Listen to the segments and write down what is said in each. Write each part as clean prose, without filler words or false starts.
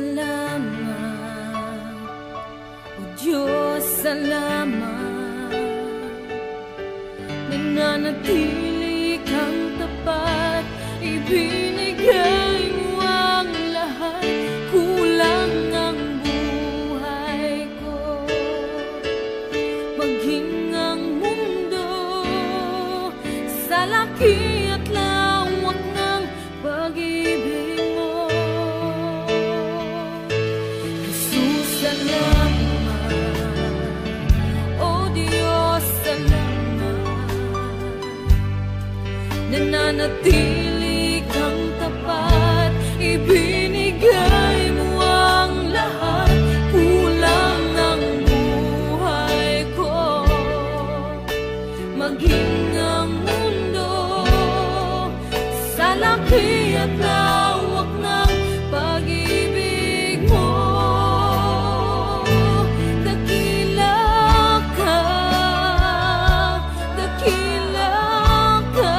salamat. O Diyos, salamat. Nananatili kang tapat, ibinigay mo ang lahat. Kulang ang buhay ko, maging ang mundo sa laki at lawak ng pag-ibig mo. Jesus, salamat. O Diyos, salamat. Nananatili kang tapat, ibinigay mo ang lahat. Kulang ang buhay ko, maging ang mundo sa laki at lawak ng pag-ibig mo. Dakila ka, dakila ka,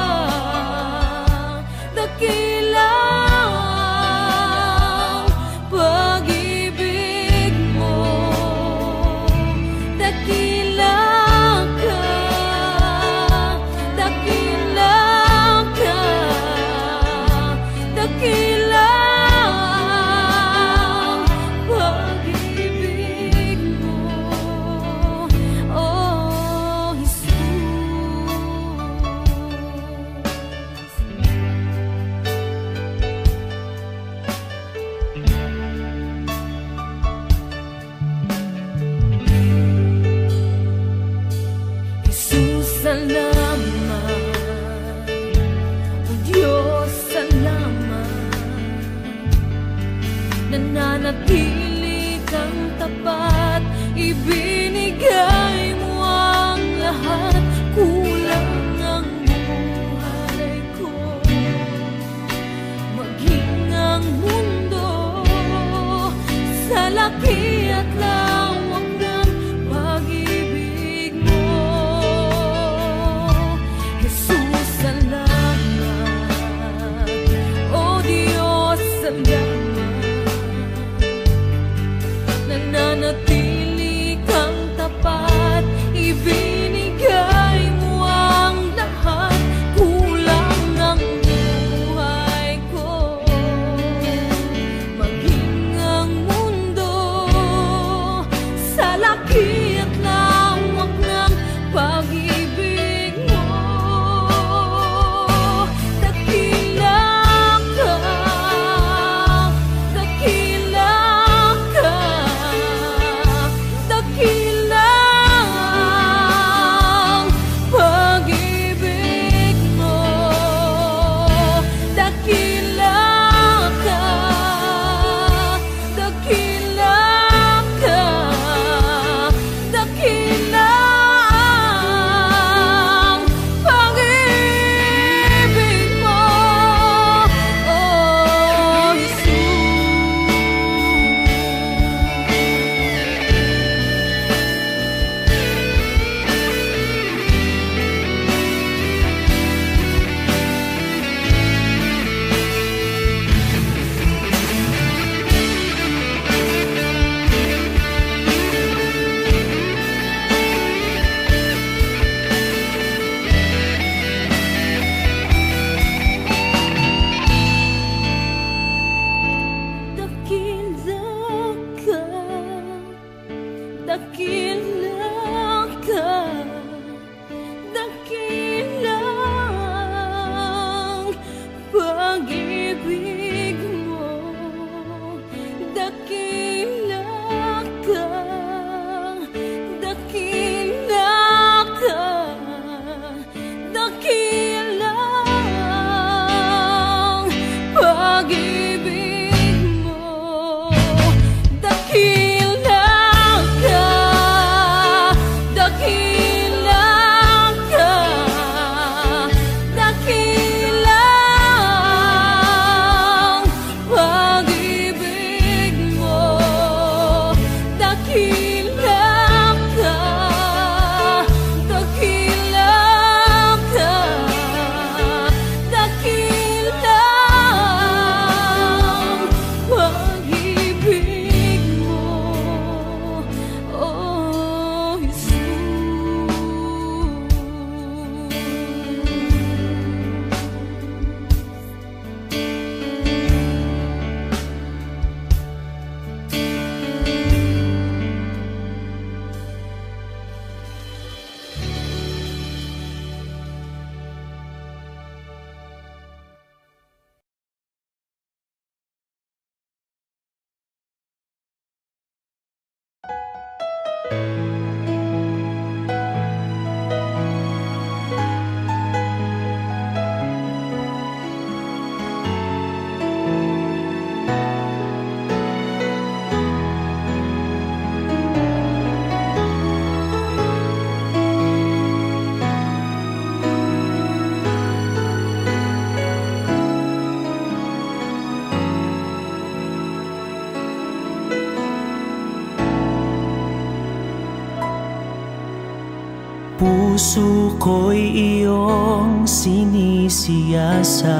Puso ko'y iyong sinisiyasat,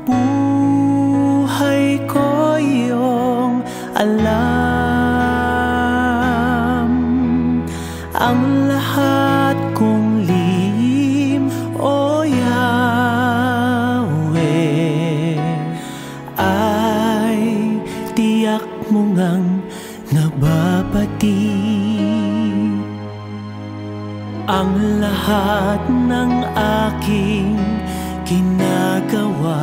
buhay ko iyong alam. Ang lahat kong lihim, O Yahweh, ay tiyak mo ngang nababati. Ang lahat ng aking ginagawa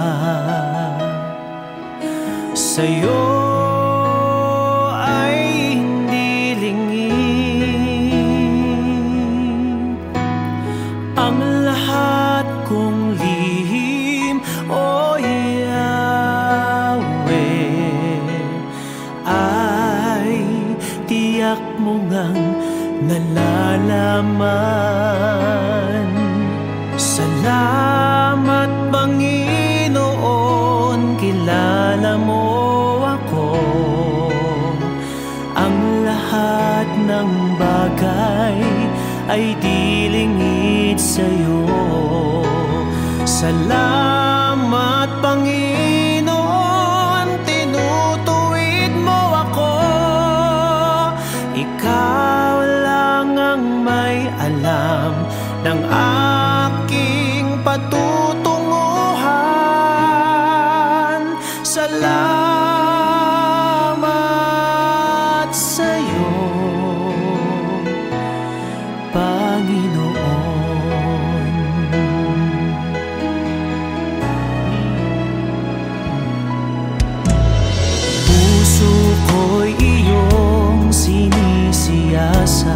sa'yo ay hindi lingid. Ang lahat kong lihim, O Yahweh, ay tiyak mo ngang nalalaman. Salamat Panginoon, kilala mo ako. Ang lahat ng bagay ay di lingid sa'yo. Salamat Panginoon, tinutuwid mo ako. Ikaw lang ang may alam ng aking patutunguhan. Salamat sa'yo, Panginoon. Puso ko'y iyong sinisiyasat,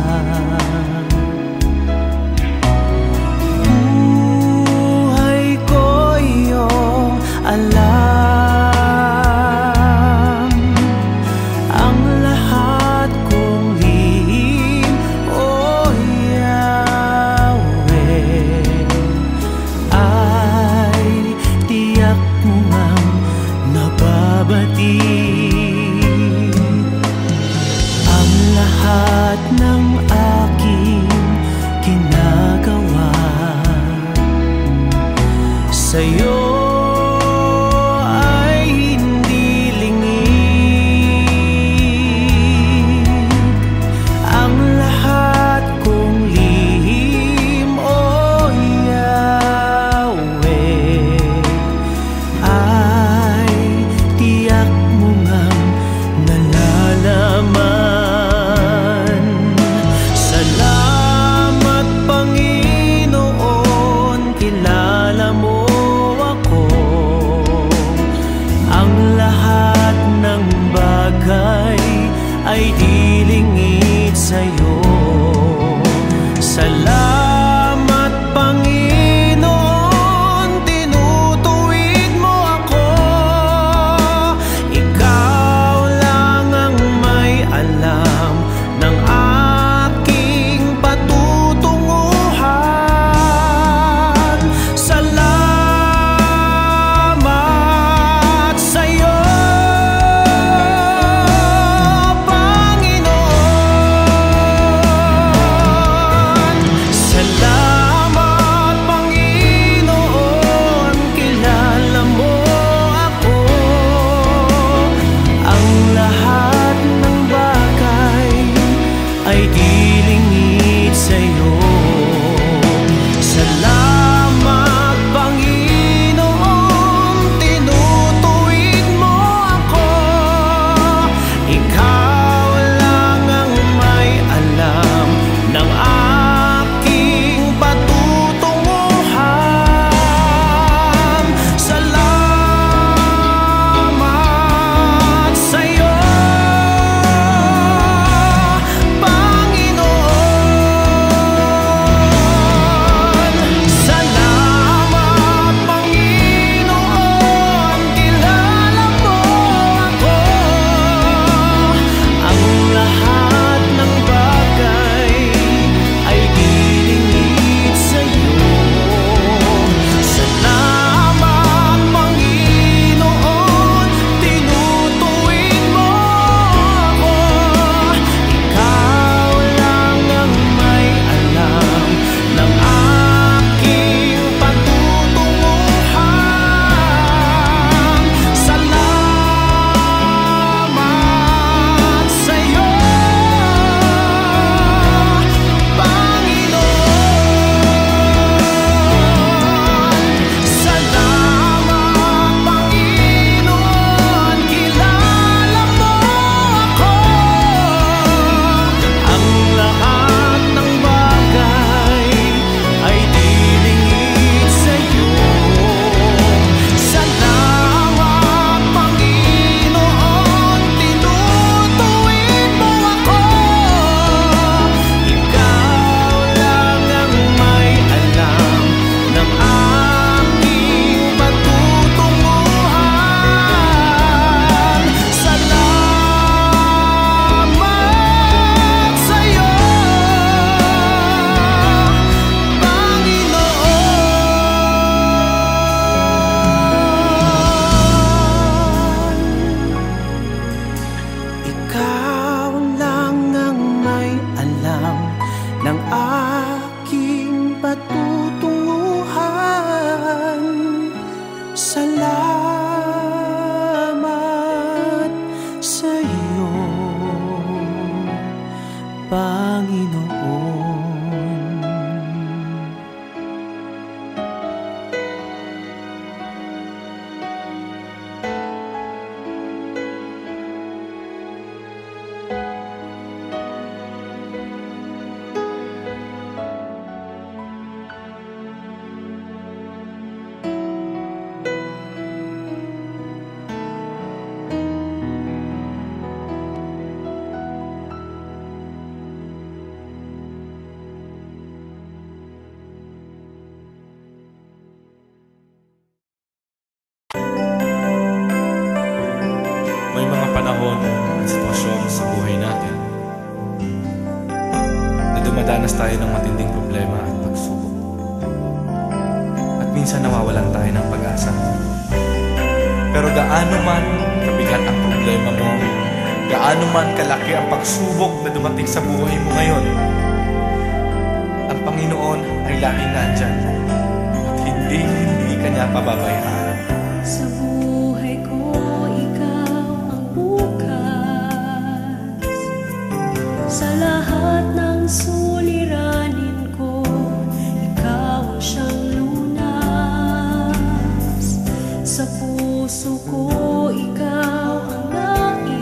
ng aking patutunguhan. Salamat sa iyo, Panginoon. May mga panahon at sitwasyon sa buhay natin na dumadanas tayo ng matinding problema at pagsubok. At minsan nawawalan tayo ng pag-asa. Pero gaano man kabigat ang problema mo, gaano man kalaki ang pagsubok na dumating sa buhay mo ngayon, ang Panginoon ay laging nandyan at hindi ka niya pababayaan. Sa buhay ko, ikaw ang bukas. Sa lahat ng suliranin ko, ikaw ang siyang lunas. Sa puso ko, ikaw ang nais.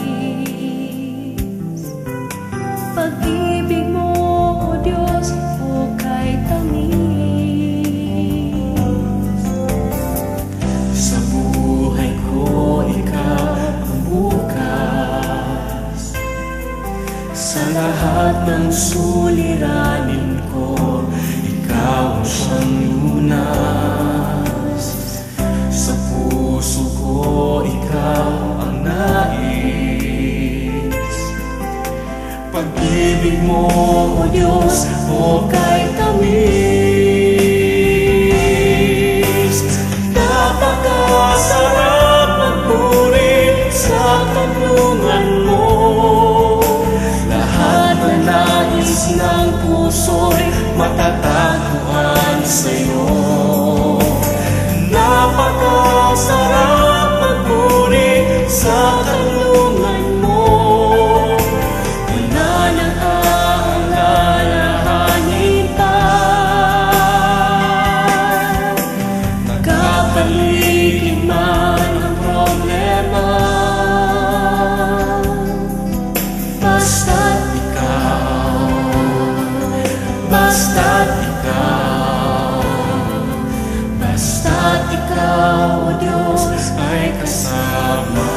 Pag-ibig mo, O Diyos, hukay tamis. Sa buhay ko, ikaw ang bukas. Sa lahat ng suliranin ko, ikaw ang siyang lunas. Sa puso ko, ikaw ang nais. Pag-ibig mo, O Diyos, hukay tamis. Napakasarap magpuri sa kanlungan mo. Lahat na nais ng puso'y matatagpuan sa'yo. Napakasarap magpuri sa kanlungan mo. Wala nang aalalahanin pa. Nagkapaligid man ang problema, basta't ikaw, basta't ikaw, basta't ikaw, O Diyos, ay kasama.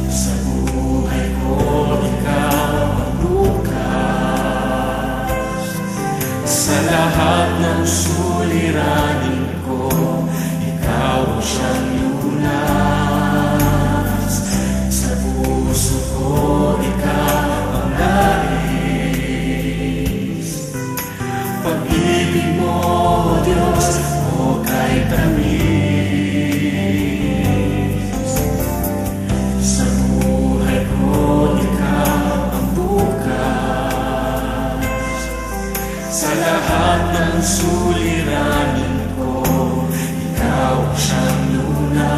Sa buhay ko, ikaw ang bukas. Sa lahat ng suliranin ko, ikaw ang siyang lunas. Sa puso ko, ikaw ang nais. Pag-ibig mo, O Diyos, hukay tamis. Sa buhay ko, ikaw ang bukas. Sa lahat ng suliranin ko, ikaw ang siyang lunas.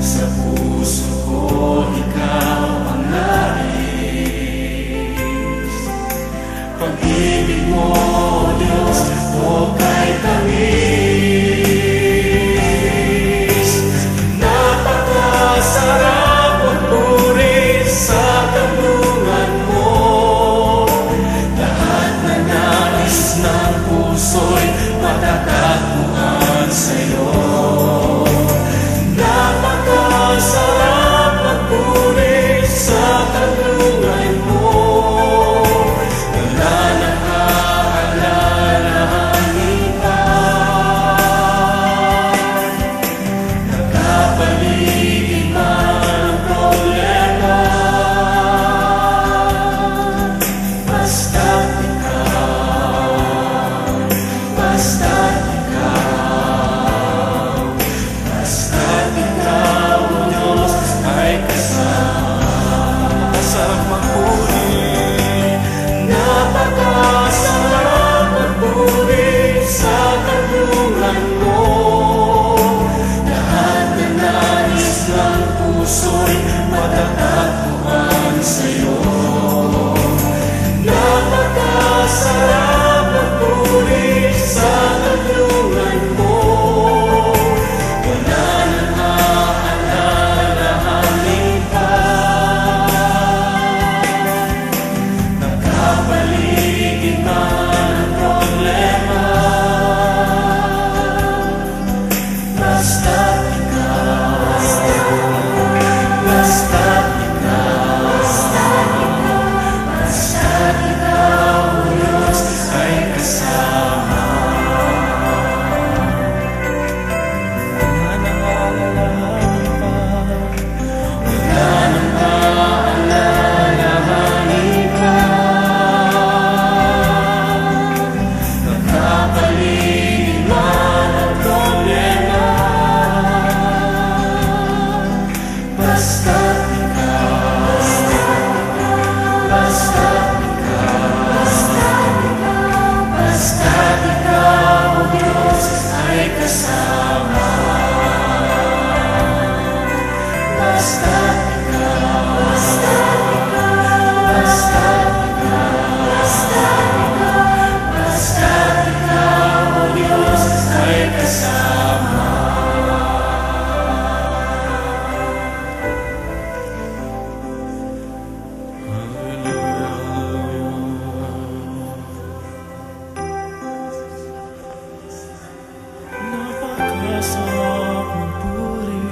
Sa puso ko, ikaw ang nais. Pag-ibig mo, O Diyos, hukay tamis. Napakasarap magpuri sa kanlungan mo. Lahat na nais ng puso'y matatagpuan sa'yo. Napakasarap magpuri sa kanlungan mo. Wala nang aalalahanin pa. puso'y matatagpuan sa'yo. Napakasarap magpuri sa kanlungan mo. Wala nang aalalahanin pa. Nakapaligid man ang problema, basta't ikaw, basta't ikaw, Diyos ay kasama. Wala nang aalalahanin pa, wala nang aalalahanin pa. Nakapaligid man ang problema, basta't ikaw, basta't ikaw, Diyos ay kasama. Basta't ikaw, basta't ikaw, Diyos ay kasama. Napakasarap magpuri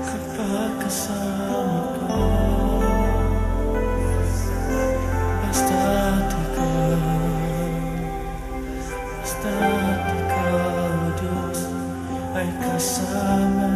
kapag kasama ka. Basta't ikaw, Diyos ay kasama.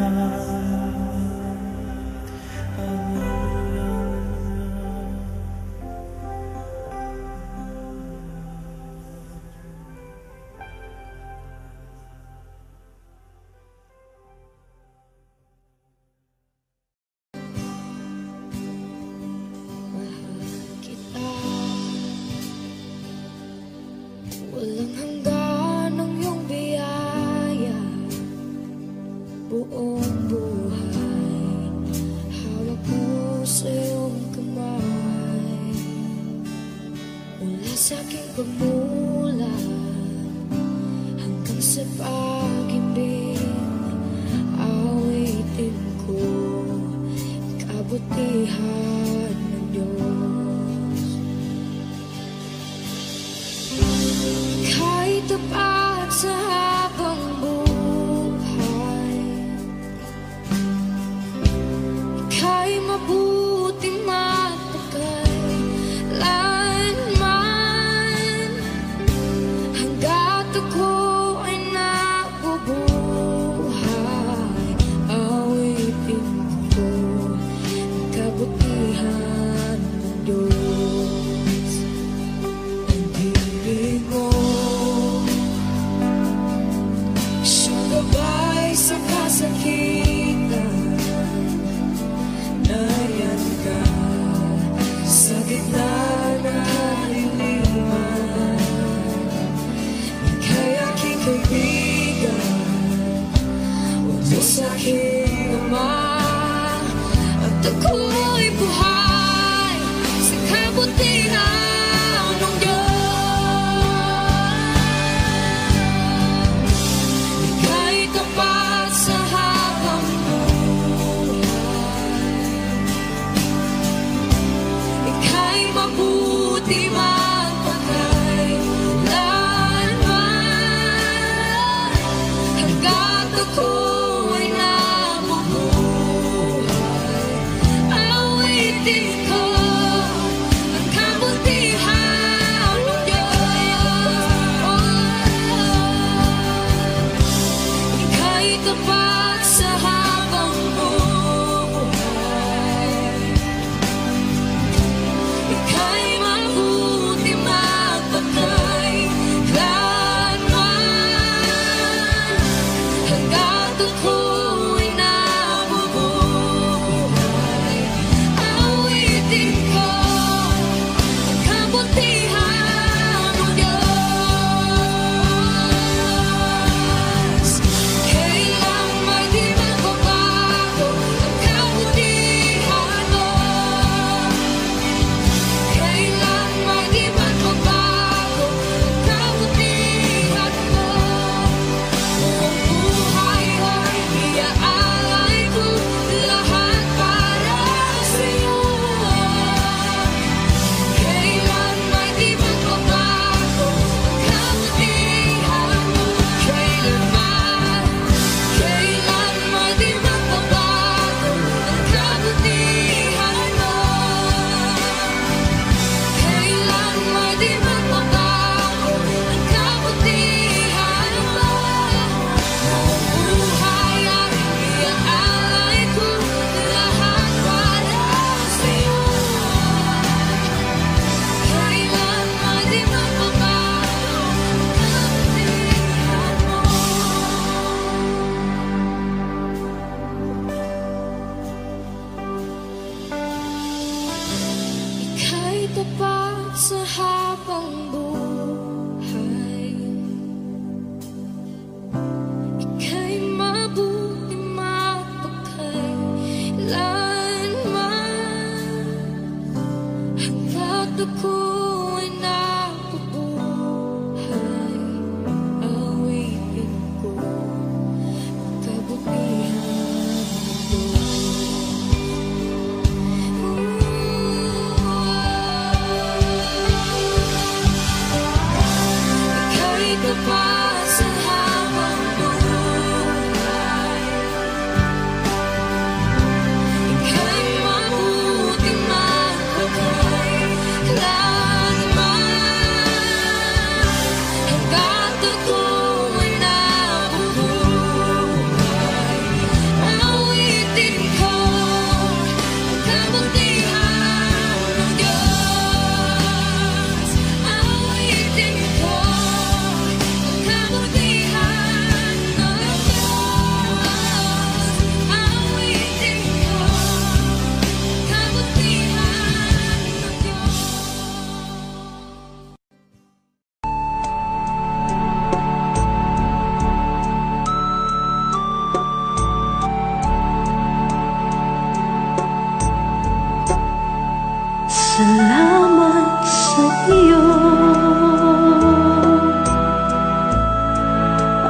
Walang hanggan ang iyong biyaya, buong buhay hawak mo sa iyong kamay. Mula sa aking pagmulat hanggang sa pag-ibig, awitin ko kabutihan ng Diyos. Kahit tapat sa habang buhay, ika'y mabuting matagalan. Hangga't ako ay nabubuhay, awitin ko ang kabutihan sa habang buhay. Ika'y mabuti mapagkailanman, hanggat ako'y nabubuhay. Awitin ko kabutihan mo. Ika'y kapal sa habang buhay. Ika'y mabuti mapagkailanman, hanggat ako'y nabubuhay. Awitin ko ang kabutihan ng Diyos. Awitin ko ang kabutihan ng Diyos. Awitin ko ang kabutihan ng Diyos. Salamat sa iyo,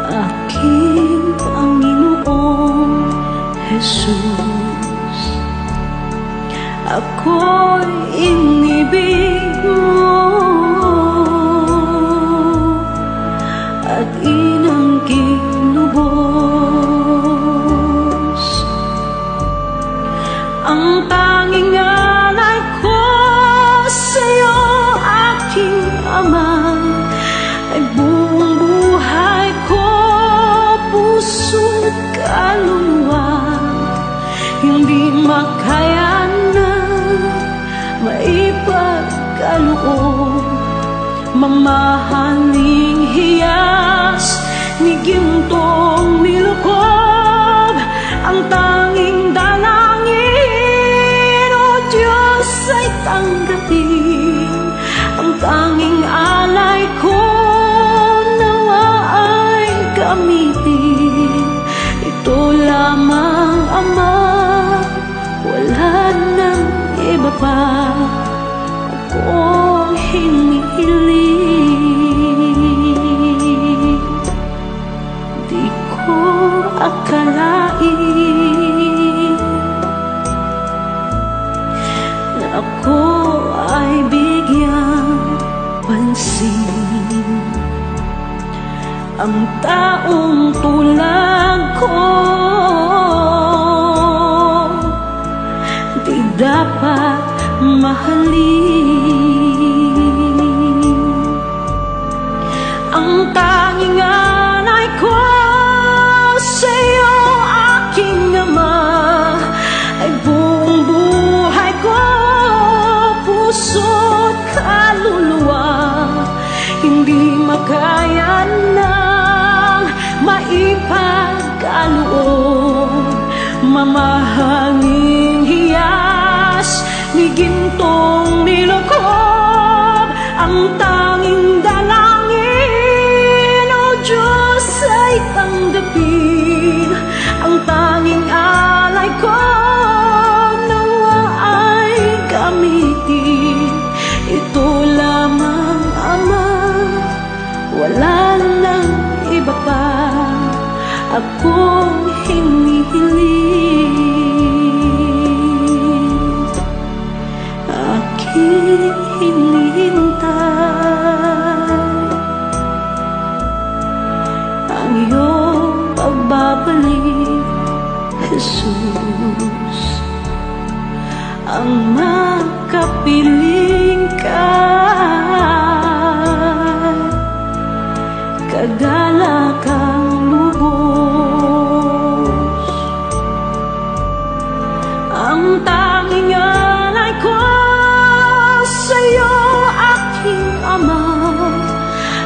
aking Panginoong Jesus. Ako'y inibig mo at inangging lubos. Ang tanging alay ko sa'yo, aking Ama, ay buong buhay ko, puso't kaluluwa. Hindi makaya na maipagkaloob, mamahaling hiyas ni gintong nilukob. Ang tanging dalangin, O Diyos, ay tanggapin. Ang tanging alay ko, nawa ay gamitin. Ito lamang, Ama, wala nang iba pa akong hinihiling. Di ko akalain na ako ay bigyang pansin. Ang taong tulad ko di dapat mahalin. Ang tanging alay ko sa'yo, aking Ama, ay buong buhay ko, puso't kaluluwa. Hindi makaya nang maipagkaloob, mamahaling hiyas ni gintong nilukob. Ang tanging dalangin, O Diyos, ay tanggapin. Ang tanging alay ko, nawa ay gamitin. Ito lamang, Ama, wala nang iba pa akong hinihiling. Aking hinihintay ang iyong pagbabalik, Jesus. Ang makapiling ka, kagalakang lubos. Ang tanging alay ko sa'yo, aking Ama,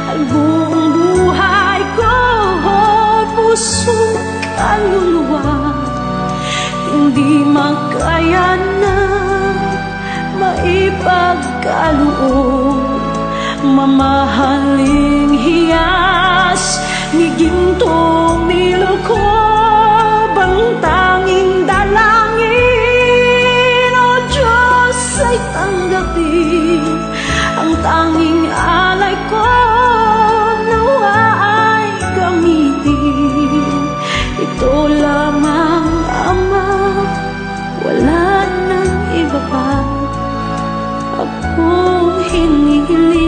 ay buong buhay ko, puso't kaluluwa. Hindi makaya na ipagkaloob. Mamahaling hiyas ni gintong nilukob, ang tanging dalangin, o Diyos, ay tanggapin ang tanging alay ko, nawa ay gamitin. Ito lamang, Ama, wala nang iba pa akong hinihiling.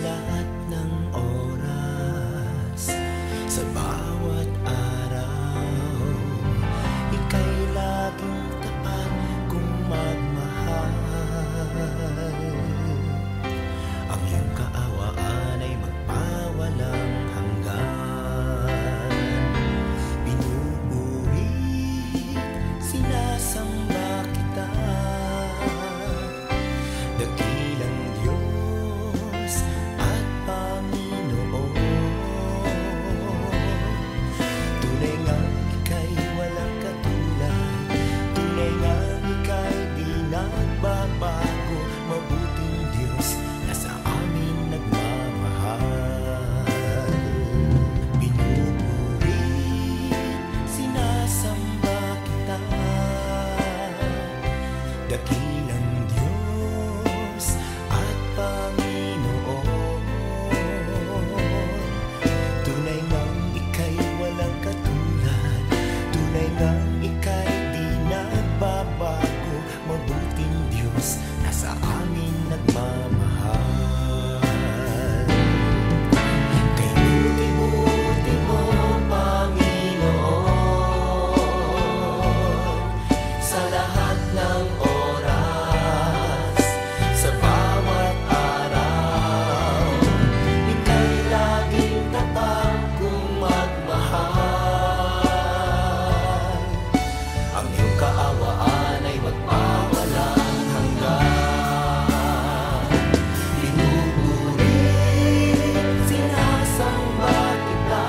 lahat ng oras, sa bawat araw, ika'y laging tapat kung magmahal. Ang iyong kaawaan ay magpawalang hanggan. Pinupuri, sinasamba kita, dakilang Diyos at Panginoon. Tunay ngang ika'y walang katulad, tunay ngang ika'y di nagbabago, mabuting Diyos na sa amin nagmamahal. Pinupuri, sinasamba kita, dakilang Diyos at Panginoon. Tunay ngang ika'y walang katulad, tunay ngang ika'y di nagbabago, mabuting Diyos na sa amin nagmamahal. Kay buti-buti mo, Panginoon, sa lahat ng oras, sa bawat araw, ika'y laging tapat kung magmahal. Ang iyong kaawaan ay magpawalang hanggan. Pinupuri, sinasamba kita,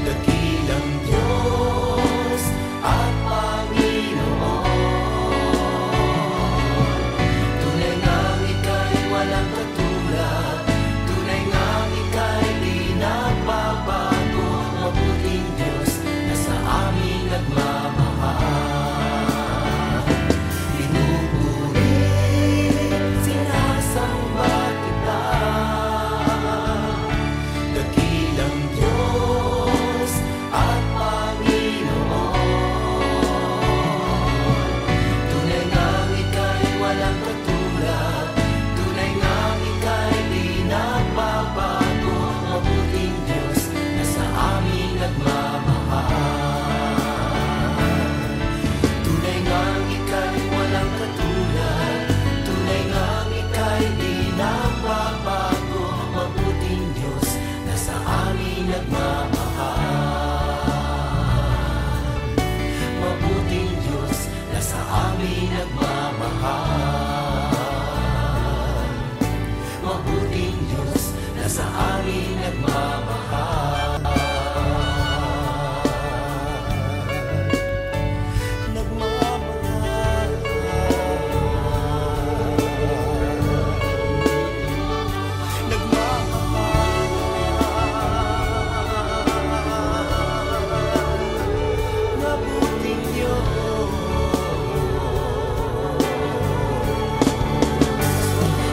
dakilang Diyos at Panginoon. Tunay ngang ika'y walang katulad, tunay ngang ika'y di nagbabago, mabuting Diyos na sa amin nagmamahal. Pinupuri, sinasamba kita, dakilang Diyos at Panginoon. Tunay ngang ika'y walang katulad, tunay ngang ika'y di nagbabago, mabuting Diyos na sa amin nagmamahal. Tunay ngang ika'y walang katulad, tunay ngang ika'y di nagbabago, mabuting Diyos na sa amin nagmamahal. Mabuting Diyos na sa amin nagmamahal. Mabuting Diyos na sa amin nagmamahal. Nagmamahal. Nagmamahal. Mabuting Diyos.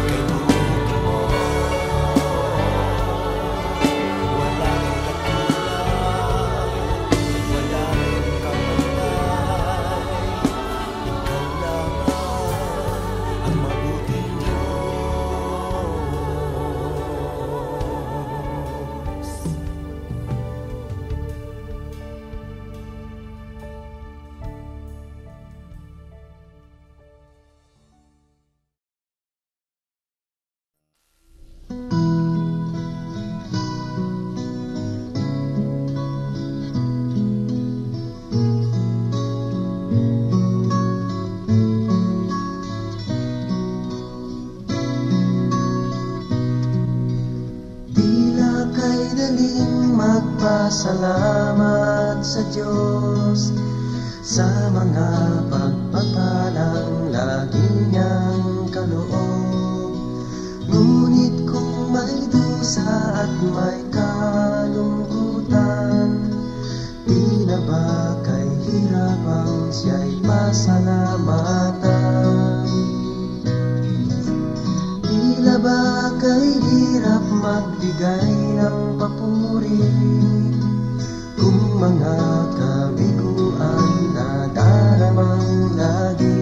Kay buti mo, walang katulad, walang kapantay. Ikaw lang ang mabuting Diyos. Tila kay daling magpasalamat sa Diyos sa mga pagpapalang lagi niyang kaloob. Ngunit kung may dusa at may kalungkutan, di na ba kay hirap ang siya'y pasalamatan? Tila ba kay hirap magbigay ng papuri kung mga kabiguan na daramang lagi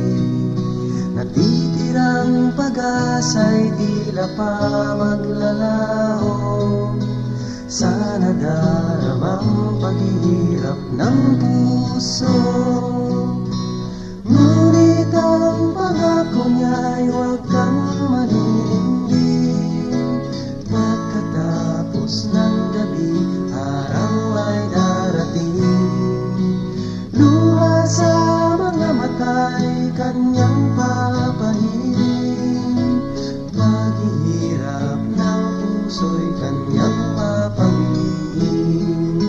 natitira Bihirang pag-asa'y tila pa maglalaho sa nadaramang paghihirap ng puso. Ngunit ang pangako niya'y huwag kang maninindig. Pagkatapos ng gabi, araw ay darating. Luha sa mga mata'y kanyang papahiring. Paghihirap ng puso'y kanyang papawiin.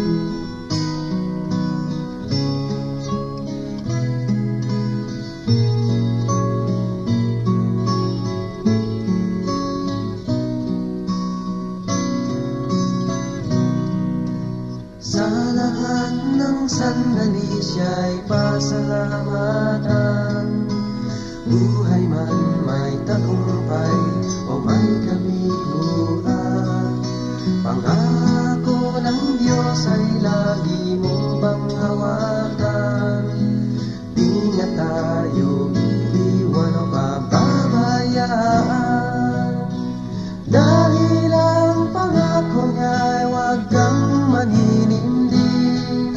Sa lahat ng sandali siya'y pasalamatan. Buhay man may tagumpay o may kabiguan, pangako ng Diyos ay lagi mong bang hawakan. Di niya tayo iiwan o pababayaan, dahil ang pangako niya'y huwag kang maninindig.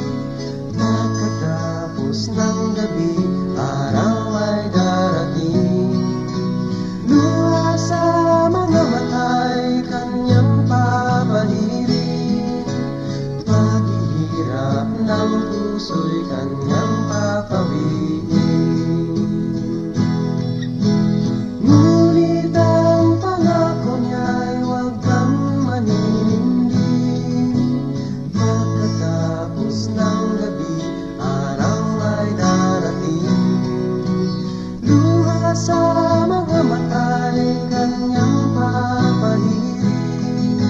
Pagkatapos ng gabi, araw ay darating. Luha sa mga mata'y kanyang papahiring. Paghihirap ng puso'y kanyang papawiin. Ngunit ang pangako niya'y huwag kang maninindig. Pagkatapos ng gabi, araw ay darating. Luha sa mga mata'y kanyang papahiring.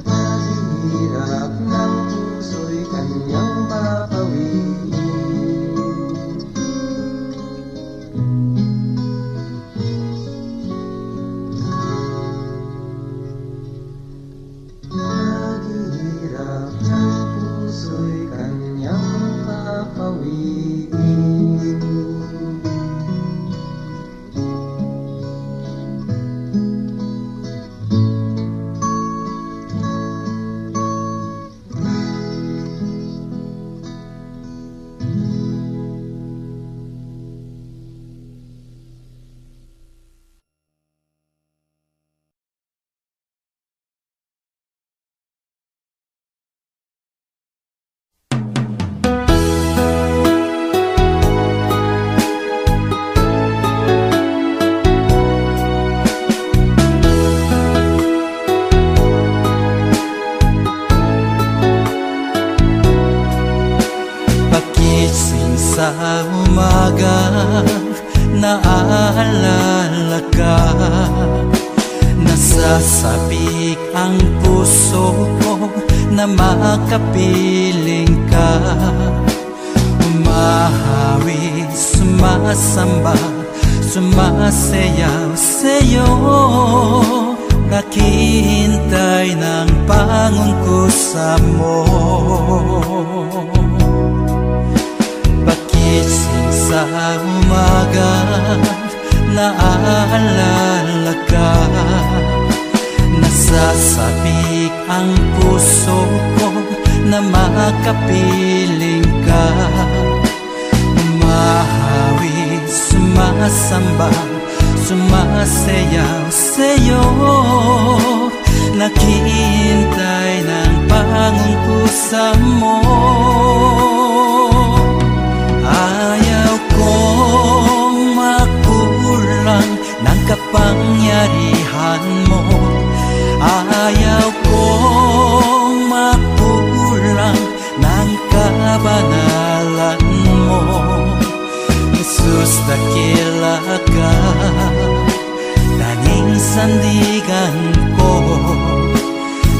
Paghihirap ng puso'y kanyang papawiin. Paghihirap ng puso'y kanyang papawiin. Pagising sa umaga, naaalala ka. Nasasabik ang puso ko na makapiling ka. Umahawi, sumasamba, sumasayaw sa'yo. Naghihintay ng pangungkusa mo. Pagising sa umaga, naaalala ka. Nasasabik ang puso ko na makapiling ka. Umahawi, sumasamba, sumasayaw sa'yo. Naghihintay ng pangungkusa mo. Ayaw kong makulang ng kapangyarihan mo. Ayaw kong makulang ng kabanalan mo. Jesus, dakila ka, tanging sandigan ko.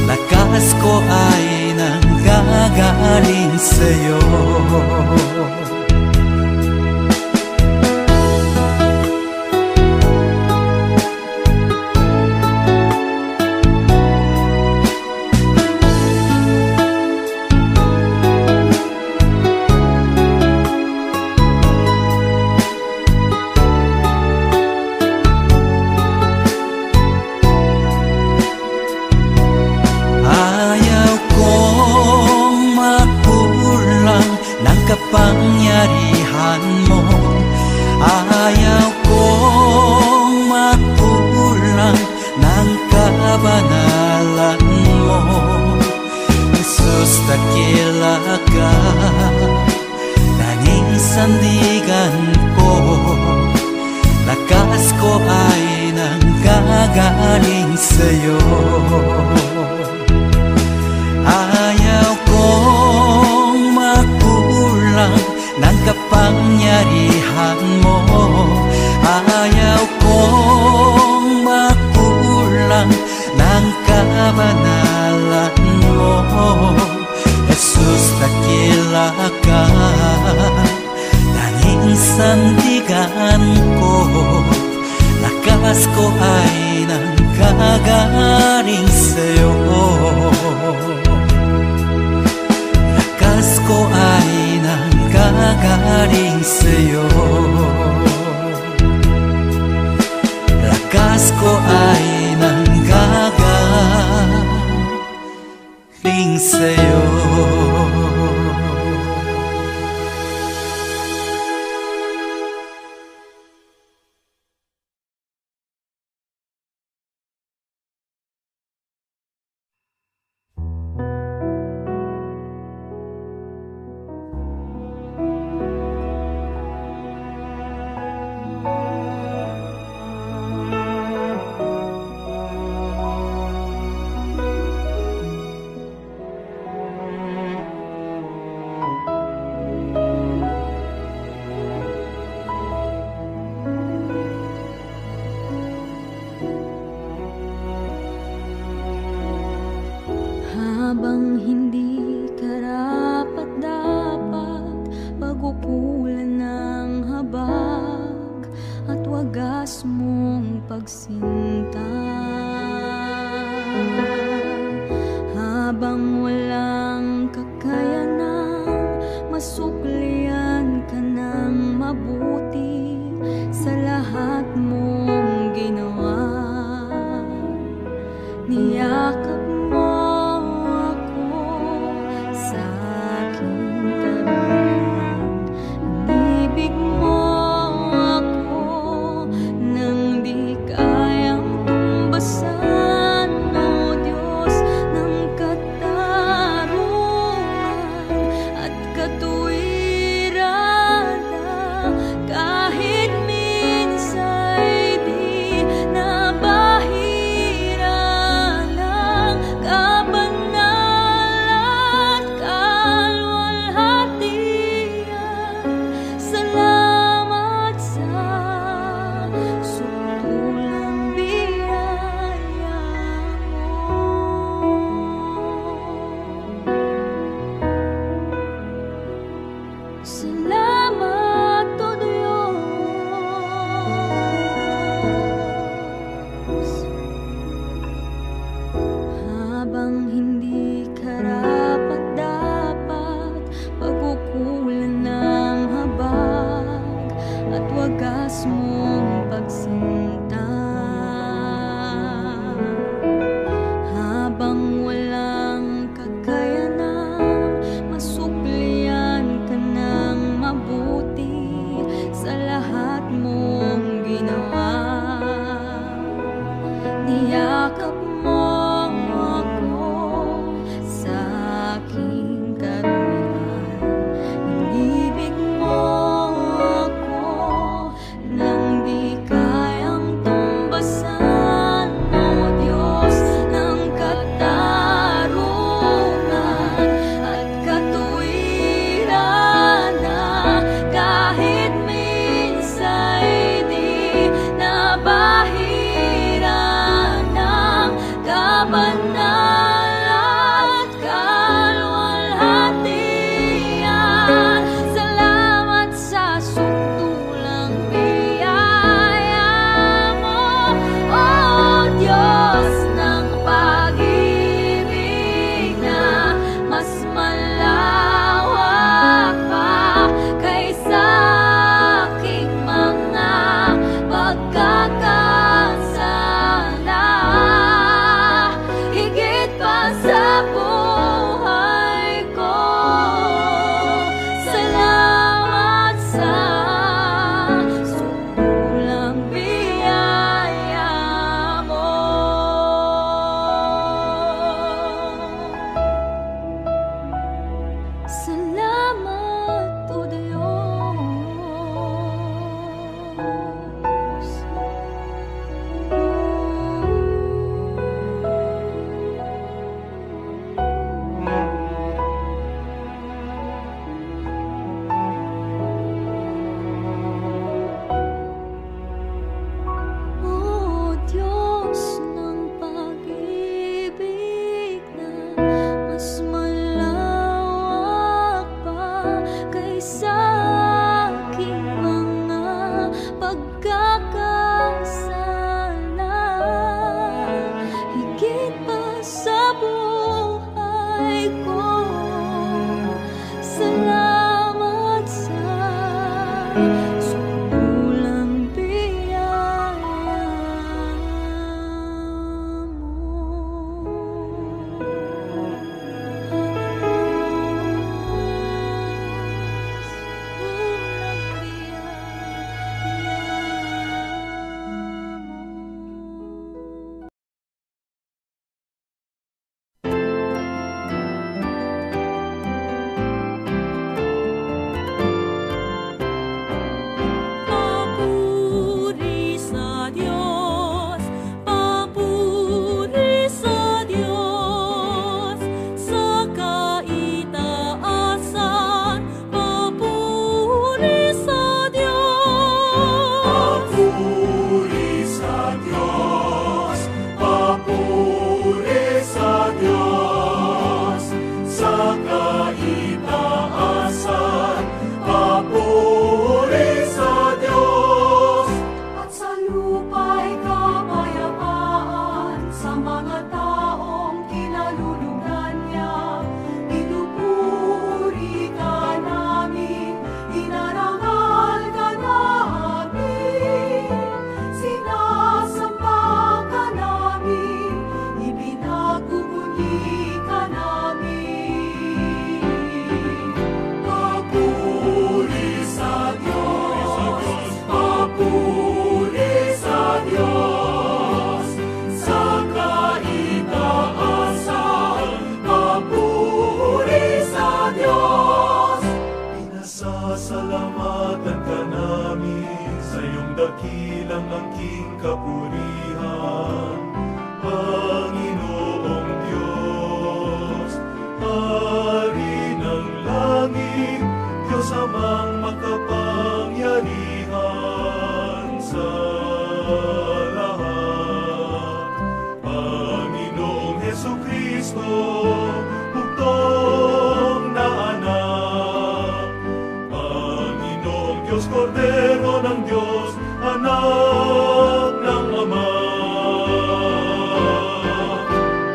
Lakas ko ay nanggagaling sa'yo. sa'yo. Ayaw kong makulang ng kapangyarihan mo. Ayaw kong makulang ng kabanalan mo. Jesus, dakila ka, tanging sandigan ko. Lakas ko ay nanggagaling sa'yo. Lakas ko ay nanggagaling sa'yo. Lakas ko ay nanggagaling sa'yo. Habang hindi karapat-dapat, pagupulan ng habag at wagas mong pagsinta. Habang walang kakayanang masuklian ka ng mabuti sa lahat mong ginawa, niyakap Kahit minsan ka namin. Papuri sa Diyos, papuri sa Diyos, sa kaitaasan, papuri sa Diyos. Pinasasalamatan ka namin sa iyong dakilang angking kapurihan, Panginoong Diyos, Hari ng langit, Diyos amang makapangyarihan sa lahat. Panginoong Hesukristo, bugtong na anak, Panginoong Diyos, Kordero ng Diyos, anak ng Ama.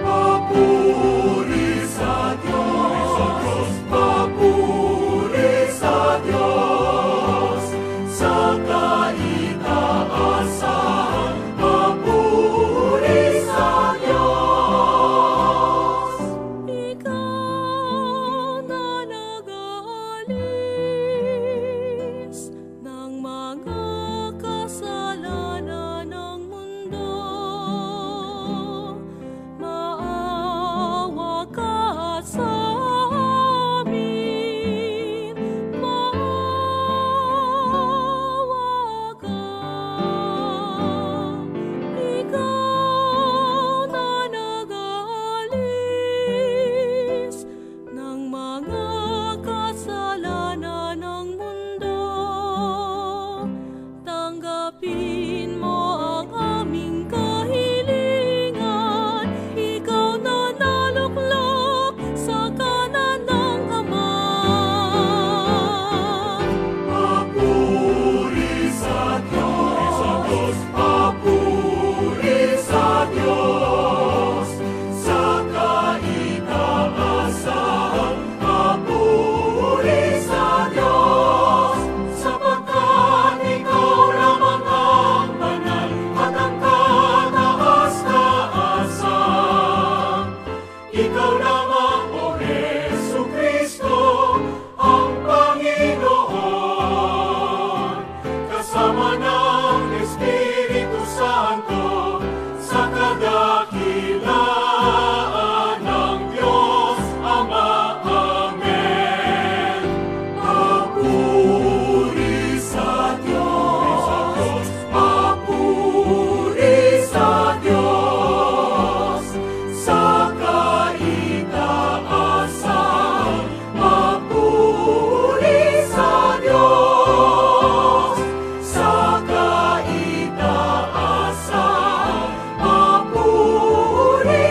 Papuri sa Diyos, papuri sa Diyos, sa kaitaasan, papuri sa Diyos. Ikaw na nag-aalis ng mga kasalanan ng mundo, maawa ka sa amin, maawa ka. Ikaw na nag-aalis ng mga kasalanan ng mundo, tanggapin mo ang aming kahilingan. Ikaw na naluklok sa kanan ng Ama. Papuri sa Diyos, papuri sa Diyos, sa kaitaasan, papuri sa Diyos, sapagkat ikaw lamang ang banal at ang kataas-taasan. Ikaw lamang, O Hesukristo, ang Panginoon, kasama ng Espiritu Santo, sa kadakilaan ng Diyos Ama. Amen. Papuri sa Diyos, papuri sa Diyos, sa kaitaasan, papuri sa Diyos, sa kaitaasan, papuri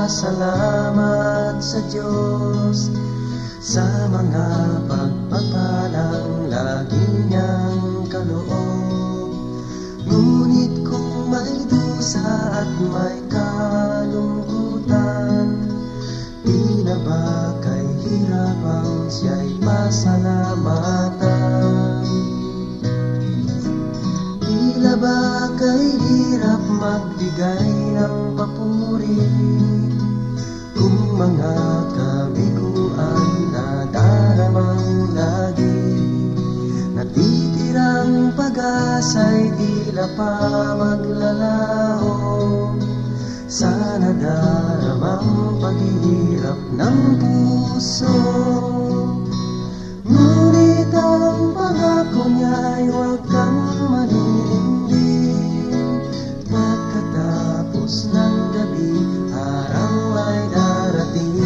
pasalamat sa Diyos sa mga pagpapalang lagi niyang kaloob. Ngunit kung may dusa at may kalungkutan, di na ba kay hirapang siya'y pasalamatan? Tila ba kay hirap magbigay ng papuri kung mga kabiguan na daramang lagi? Natitirang pag-asa'y tila pa maglalaho sa nadaramang paghihirap ng puso. Ngunit ang pangako niya'y huwag kang maninindig. Pagkatapos ng gabi, araw ay darating.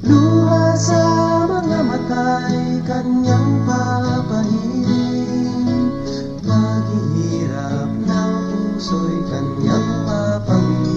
Luha sa mga mata'y kanyang papahiling. Paghihirap ng puso'y kanyang papangin.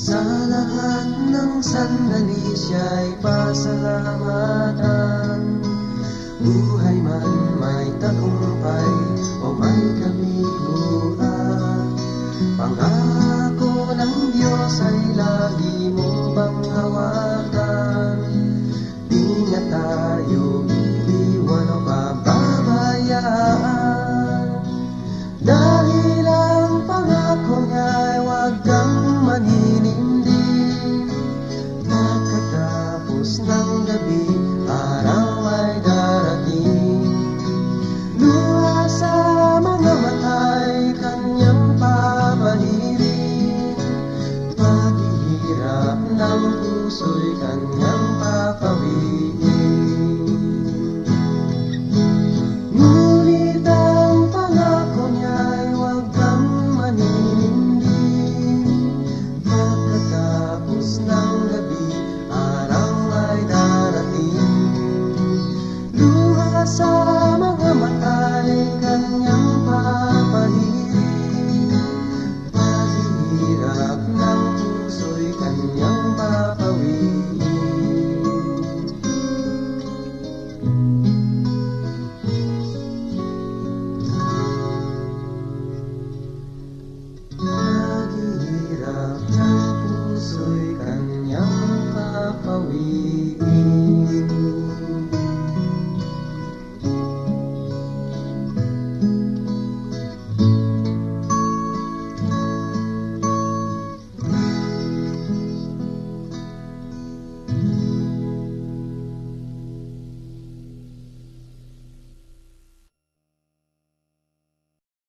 Sa lahat ng sandali siya'y pasalamatan. Buhay man may tagumpay o may kabiguan,